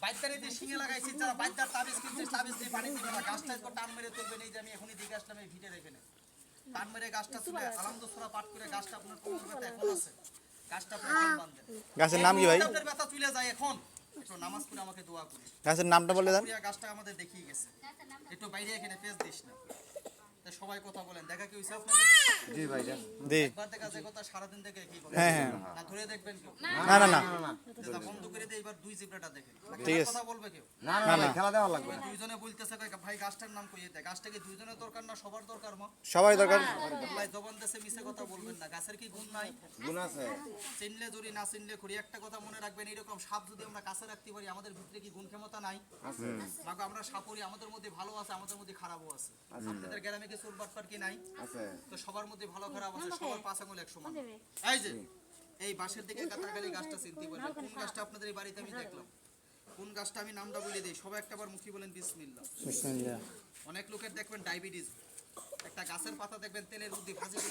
বাইদারিতে শিঙে লাগাইছি যারা বাইদার তাবিজ কিনছে তাবিজ দিয়ে পানি দিবে না গাছটা একবার টান মেরে তুলবেন এই যে আমি এখনই দিকে আসলাম এই ভিটে দেখেন টান মেরে গাছটা তুলে আলহামদুলিল্লাহ সূরা পাঠ করে গাছটা আপনার কোমর ব্যথা এখন আছে গাছটা আপনি এখন বাঁধেন গাছের নাম কি ভাই আপনার ব্যথা তুলে যায় এখন একটু নামাজ পড়ে আমাকে দোয়া করুন গাছের নামটা বলে দেন গাছটা আমাদের দেখিয়ে গেছে একটু বাইরে এখানে পেজ দিস না তাই সবাই কথা বলেন দেখা কি হইছে আপনাদের জি ভাই জি একবার দেখা যায় কথা সারা দিন দেখে কি বলেন হ্যাঁ হ্যাঁ না ধরে দেখবেন কেউ না না না দাদা বন্ধ করে দে এবার দুই জিবরাটা দেখেন ঠিক আছে। কথা বলবে কেউ না না ভাই খেলা দেওয়া লাগবে না দুইজনে বলতেছে ভাই গাছটার নাম কইয়ে দে গাছটা কি দুইজনের দরকার না সবার দরকার মা সবাই দরকার আল্লাহ জবান দেশে মিছে কথা বলবেন না গাছের কি গুণ নাই গুণ আছে চিনলে জুরি না চিনলে করি একটা কথা মনে রাখবেন এরকম সাপ যদি আমরা কাছে রাখতে পারি আমাদের ভিতরে কি গুণ ক্ষমতা নাই আছে মাগো আমরা সাপরি আমাদের মধ্যে ভালো আছে আমাদের মধ্যে খারাপও আছে আপনাদের গ্রামে কি চোর বাটপার কি নাই আছে তো সবার মধ্যে ভালো খারাপ আছে সবার পাঁচ আঙুল এক সমান এই যে এই বাঁশের দিকে কাটারগালি গাছটা চিনতে পারবেন কোন গাছটা আপনাদের এই বাড়িতে আমি দেখলাম কোন গাছটা আমি নামটা বলে দিই সবাই একটাবার মুখে বলেন বিসমিল্লাহ বিসমিল্লাহ অনেক লোকের দেখবেন ডায়াবেটিস একটা গাছের পাতা দেখবেন তেলের মধ্যে ভাজি করে